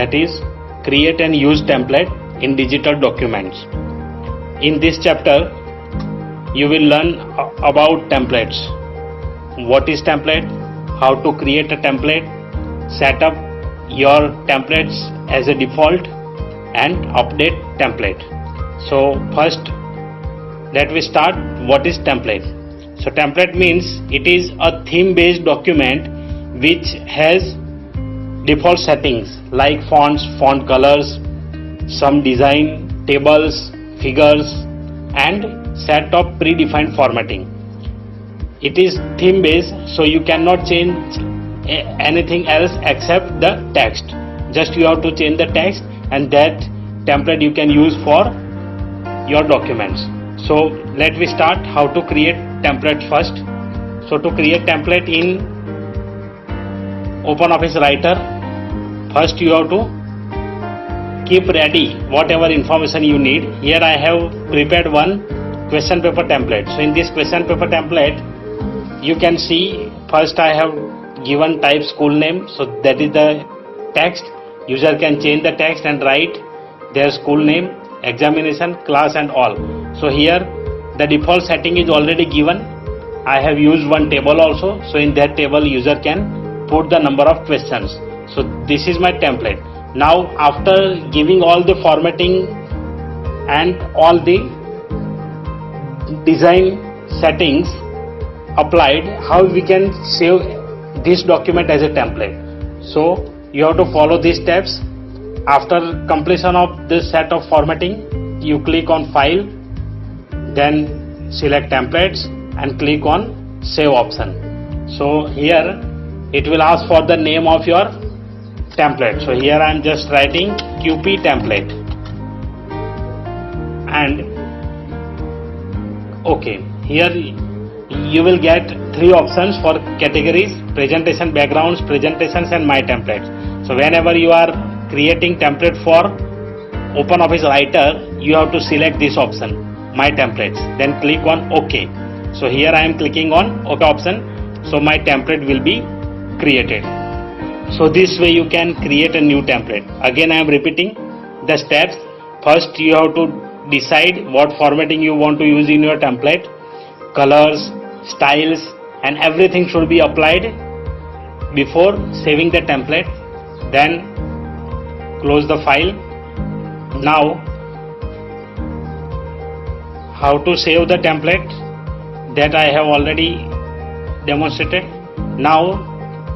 that is create and use template in digital documents. In this chapter you will learn about templates. What is template? How to create a template, set up your templates as a default and update template. So first let we start. What is template? So template means it is a theme based document which has default settings like fonts, font colors, some design, tables, figures and set of predefined formatting. It is theme based, so you cannot change anything else except the text. Just you have to change the text and that template you can use for your documents. So let me start how to create template first. So to create template in OpenOffice Writer, first you have to keep ready whatever information you need. Here I have prepared one question paper template. So in this question paper template you can see first I have given type school name, so that is the text. User can change the text and write their school name, examination, class and all. So here the default setting is already given. I have used one table also, so in that table user can put the number of questions. So this is my template. Now after giving all the formatting and all the design settings applied, how we can save this document as a template? So you have to follow these steps. After completion of this set of formatting, you click on file, then select templates and click on save option. So here it will ask for the name of your template. So here I am just writing QP template and okay. Here you will get three options for categories: presentation backgrounds, presentations and my templates. So whenever you are creating template for OpenOffice Writer, you have to select this option, my templates, then click on OK. So here I am clicking on OK option, so my template will be created. So this way you can create a new template. Again I am repeating the steps. First you have to decide what formatting you want to use in your template, colors, styles and everything should be applied before saving the template. Then close the file. Now how to save the template, that I have already demonstrated. Now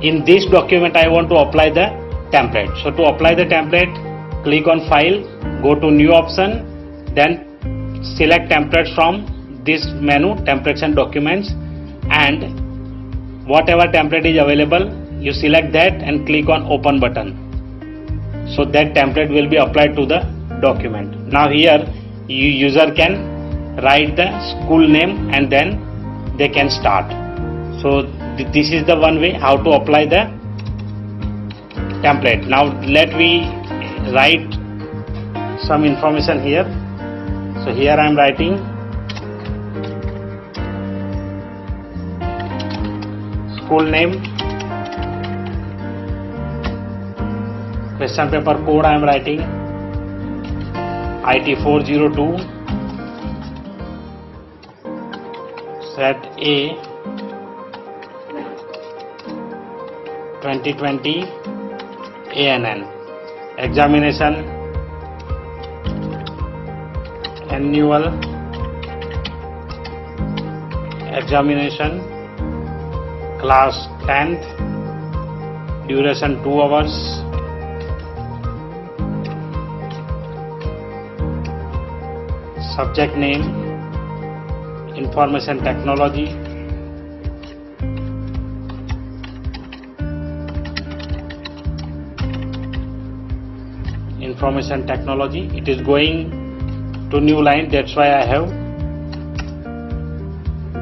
in this document I want to apply the template. So to apply the template, click on file, go to new option, then select templates from this menu, templates and documents, and whatever template is available you select that and click on open button. So that template will be applied to the document. Now here user can write the school name and then they can start. So this is the one way how to apply the template. Now let me write some information here. So here I am writing school name, question paper code I am writing IT 402, set A 2020 ANN, examination annual examination, class 10th, duration 2 hours, subject name information technology, information technology. It is going to new line, that's why I have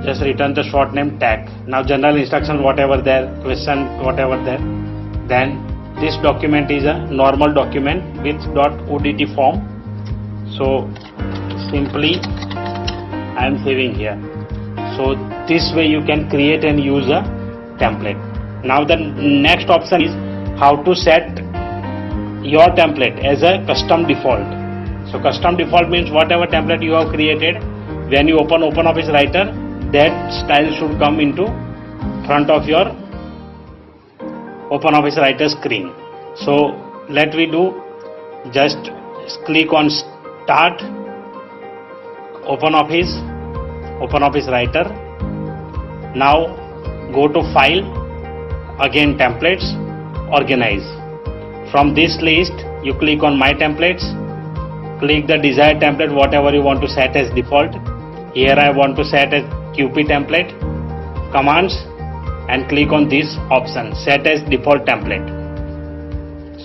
just written the short name tag. Now general instruction whatever there, question whatever there. Then this document is a normal document with .odt form, so simply I am saving here. So this way you can create and use a template. Now the next option is how to set your template as a custom default. So custom default means whatever template you have created, when you open OpenOffice Writer, that style should come into front of your OpenOffice Writer screen. So let we do, just click on Start, OpenOffice Writer. Now go to File, again Templates, Organize. From this list you click on My Templates, click the desired template whatever you want to set as default. Here I want to set as QP template. Commands and click on this option, Set as Default Template.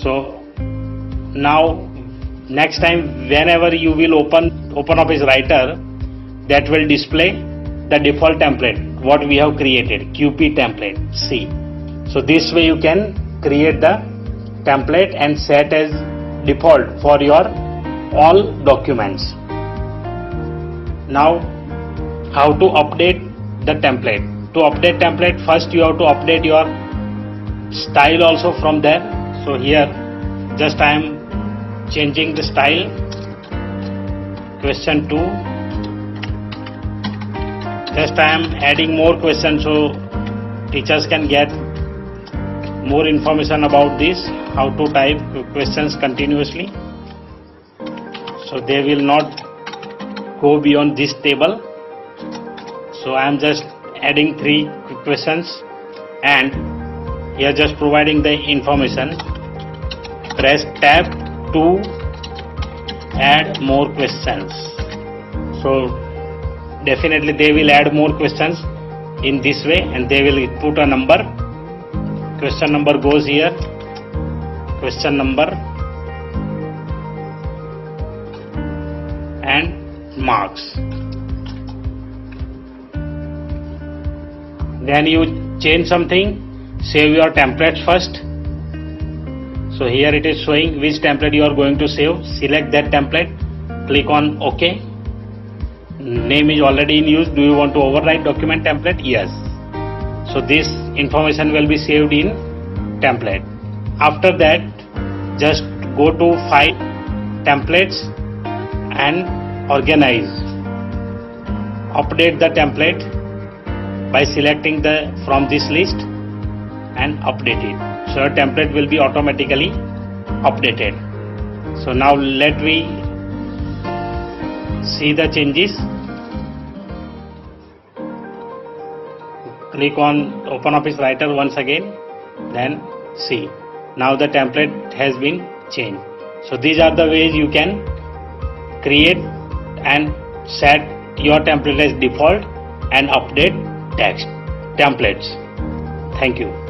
So now next time whenever you will open OpenOffice Writer, that will display the default template what we have created, QP template. See, so this way you can create the template and set as default for your all documents. Now how to update the template? To update template, first you have to update your style also from there. So here just I am changing the style, question 2. Just I am adding more questions so teachers can get more information about this, how to type questions continuously. So they will not go beyond this table. So I am just adding 3 questions and here just providing the information. Press tab to add more questions. So definitely they will add more questions in this way and they will put a number. Question number goes here, question number and marks. Then you change something, save your templates first. So here it is showing which template you are going to save. Select that template, click on OK. Name is already in use. Do you want to overwrite document template? Yes. So this information will be saved in template. After that, just go to File, Templates and Organize. Update the template by selecting from this list and update it. So your template will be automatically updated. So now let me see the changes. Click on OpenOffice Writer once again, then see. Now the template has been changed. So these are the ways you can create and set your template as default and update text templates. Thank you.